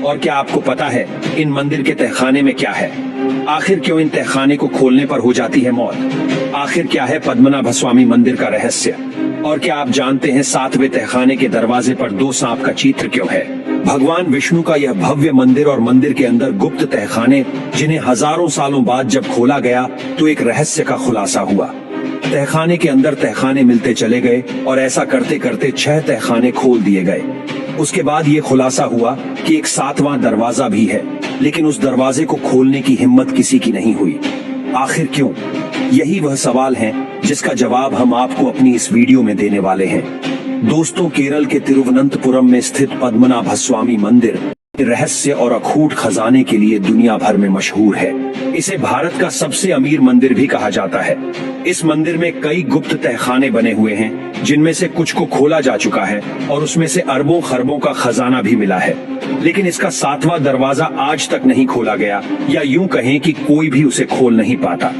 और क्या आपको पता है इन मंदिर के तहखाने में क्या है? आखिर क्यों इन तहखाने को खोलने पर हो जाती है मौत? आखिर क्या है पद्मनाभ स्वामी मंदिर का रहस्य? और क्या आप जानते हैं 7वें तहखाने के दरवाजे पर 2 सांप का चित्र क्यों है? भगवान विष्णु का यह भव्य मंदिर और मंदिर के अंदर गुप्त तहखाने, जिन्हें हजारों सालों बाद जब खोला गया तो एक रहस्य का खुलासा हुआ। तहखाने के अंदर तहखाने मिलते चले गए और ऐसा करते करते 6 तहखाने खोल दिए गए। उसके बाद ये खुलासा हुआ कि एक 7वां दरवाजा भी है, लेकिन उस दरवाजे को खोलने की हिम्मत किसी की नहीं हुई। आखिर क्यों? यही वह सवाल है जिसका जवाब हम आपको अपनी इस वीडियो में देने वाले हैं। दोस्तों, केरल के तिरुवनंतपुरम में स्थित पद्मनाभ स्वामी मंदिर रहस्य और अखूट खजाने के लिए दुनिया भर में मशहूर है। इसे भारत का सबसे अमीर मंदिर भी कहा जाता है। इस मंदिर में कई गुप्त तहखाने बने हुए हैं, जिनमें से कुछ को खोला जा चुका है और उसमें से अरबों खरबों का खजाना भी मिला है। लेकिन इसका 7वां दरवाजा आज तक नहीं खोला गया, या यूं कहें कि कोई भी उसे खोल नहीं पाता।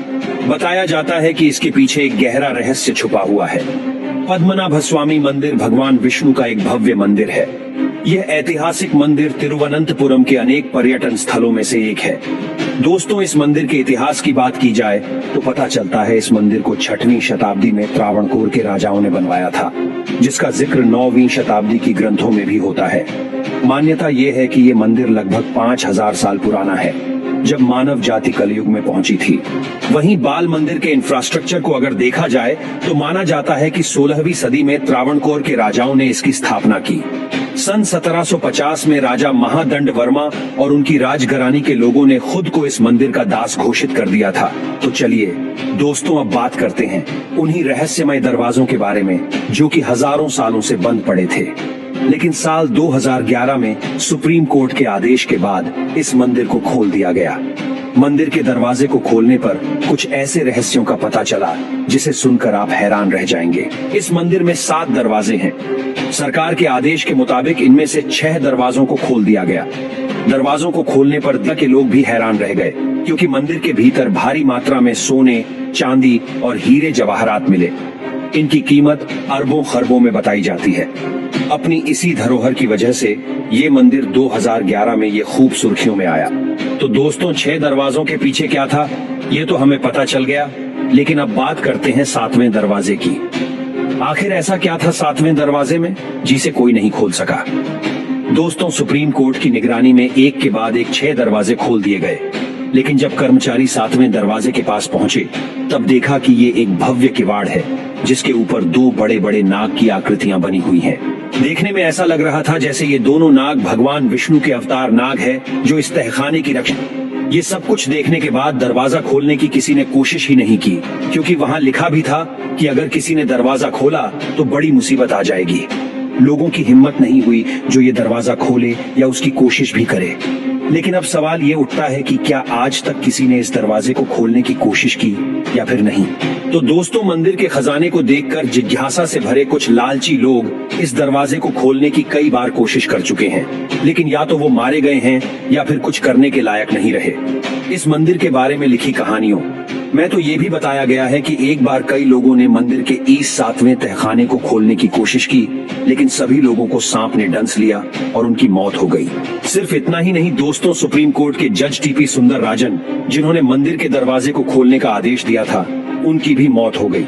बताया जाता है कि इसके पीछे एक गहरा रहस्य छुपा हुआ है। पद्मनाभ स्वामी मंदिर भगवान विष्णु का एक भव्य मंदिर है। यह ऐतिहासिक मंदिर तिरुवनंतपुरम के अनेक पर्यटन स्थलों में से एक है। दोस्तों, इस मंदिर के इतिहास की बात की जाए तो पता चलता है इस मंदिर को 6वीं शताब्दी में त्रावणकोर के राजाओं ने बनवाया था, जिसका जिक्र 9वीं शताब्दी की ग्रंथों में भी होता है। मान्यता यह है कि ये मंदिर लगभग 5000 साल पुराना है, जब मानव जाति कलयुग में पहुंची थी। वहीं बाल मंदिर के इंफ्रास्ट्रक्चर को अगर देखा जाए तो माना जाता है कि 16वीं सदी में त्रावणकोर के राजाओं ने इसकी स्थापना की। सन 1750 में राजा महादंड वर्मा और उनकी राजघरानी के लोगों ने खुद को इस मंदिर का दास घोषित कर दिया था। तो चलिए दोस्तों, अब बात करते हैं उन्हीं रहस्यमय दरवाजों के बारे में जो कि हजारों सालों से बंद पड़े थे। लेकिन साल 2011 में सुप्रीम कोर्ट के आदेश के बाद इस मंदिर को खोल दिया गया। मंदिर के दरवाजे को खोलने पर कुछ ऐसे रहस्यों का पता चला जिसे सुनकर आप हैरान रह जाएंगे। इस मंदिर में 7 दरवाजे हैं। सरकार के आदेश के मुताबिक इनमें से 6 दरवाजों को खोल दिया गया। दरवाजों को खोलने पर के लोग भी हैरान रह गए, क्योंकि मंदिर के भीतर भारी मात्रा में सोने, चांदी और हीरे जवाहरात मिले। इनकी कीमत अरबों खरबों में बताई जाती है। अपनी इसी धरोहर की वजह से ये मंदिर 2011 में ये खूब सुर्खियों में आया। तो दोस्तों, 6 दरवाजों के पीछे क्या था ये तो हमें पता चल गया, लेकिन अब बात करते हैं 7वें दरवाजे की। आखिर ऐसा क्या था 7वें दरवाजे में जिसे कोई नहीं खोल सका? दोस्तों, सुप्रीम कोर्ट की निगरानी में एक के बाद एक 6 दरवाजे खोल दिए गए, लेकिन जब कर्मचारी 7वें दरवाजे के पास पहुंचे तब देखा कि ये एक भव्य किवाड़ है, जिसके ऊपर 2 बड़े बड़े नाग की आकृतियां बनी हुई हैं। देखने में ऐसा लग रहा था जैसे ये दोनों नाग भगवान विष्णु के अवतार नाग है, जो इस तहखाने की रक्षा। ये सब कुछ देखने के बाद दरवाजा खोलने की किसी ने कोशिश ही नहीं की, क्योंकि वहाँ लिखा भी था कि अगर किसी ने दरवाजा खोला तो बड़ी मुसीबत आ जाएगी। लोगों की हिम्मत नहीं हुई जो ये दरवाजा खोले या उसकी कोशिश भी करे। लेकिन अब सवाल ये उठता है कि क्या आज तक किसी ने इस दरवाजे को खोलने की कोशिश की या फिर नहीं? तो दोस्तों, मंदिर के खजाने को देखकर जिज्ञासा से भरे कुछ लालची लोग इस दरवाजे को खोलने की कई बार कोशिश कर चुके हैं, लेकिन या तो वो मारे गए हैं या फिर कुछ करने के लायक नहीं रहे। इस मंदिर के बारे में लिखी कहानियों में तो ये भी बताया गया है कि एक बार कई लोगों ने मंदिर के इस 7वें तहखाने को खोलने की कोशिश की, लेकिन सभी लोगों को सांप ने डंस लिया और उनकी मौत हो गई। सिर्फ इतना ही नहीं दोस्तों, सुप्रीम कोर्ट के जज टीपी सुंदरराजन, जिन्होंने मंदिर के दरवाजे को खोलने का आदेश दिया था, उनकी भी मौत हो गई।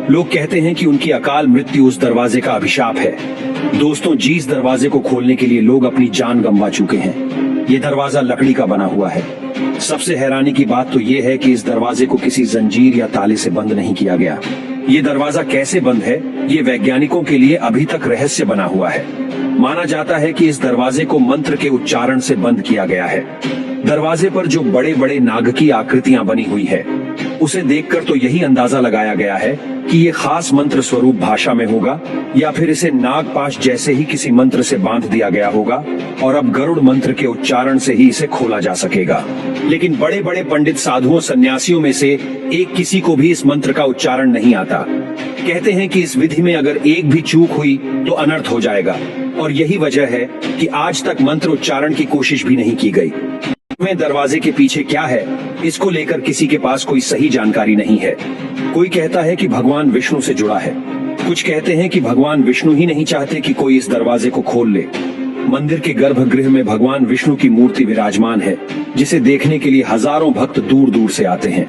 लोग कहते हैं कि उनकी अकाल मृत्यु उस दरवाजे का अभिशाप है। दोस्तों, जिस दरवाजे को खोलने के लिए लोग अपनी जान गंवा चुके हैं, ये दरवाजा लकड़ी का बना हुआ है। सबसे हैरानी की बात तो ये है कि इस दरवाजे को किसी जंजीर या ताले से बंद नहीं किया गया। ये दरवाजा कैसे बंद है, ये वैज्ञानिकों के लिए अभी तक रहस्य बना हुआ है। माना जाता है कि इस दरवाजे को मंत्र के उच्चारण से बंद किया गया है। दरवाजे पर जो बड़े बड़े नाग की आकृतियां बनी हुई है, उसे देखकर तो यही अंदाजा लगाया गया है कि ये खास मंत्र स्वरूप भाषा में होगा, या फिर इसे नागपाश जैसे ही किसी मंत्र से बांध दिया गया होगा और अब गरुड़ मंत्र के उच्चारण से ही इसे खोला जा सकेगा। लेकिन बड़े बड़े पंडित, साधुओं, सन्यासियों में से एक किसी को भी इस मंत्र का उच्चारण नहीं आता। कहते हैं कि इस विधि में अगर एक भी चूक हुई तो अनर्थ हो जाएगा, और यही वजह है कि आज तक मंत्र उच्चारण की कोशिश भी नहीं की गई। में दरवाजे के पीछे क्या है, इसको लेकर किसी के पास कोई सही जानकारी नहीं है। कोई कहता है कि भगवान विष्णु से जुड़ा है, कुछ कहते हैं कि भगवान विष्णु ही नहीं चाहते कि कोई इस दरवाजे को खोल ले। मंदिर के गर्भगृह में भगवान विष्णु की मूर्ति विराजमान है, जिसे देखने के लिए हजारों भक्त दूर दूर से आते हैं।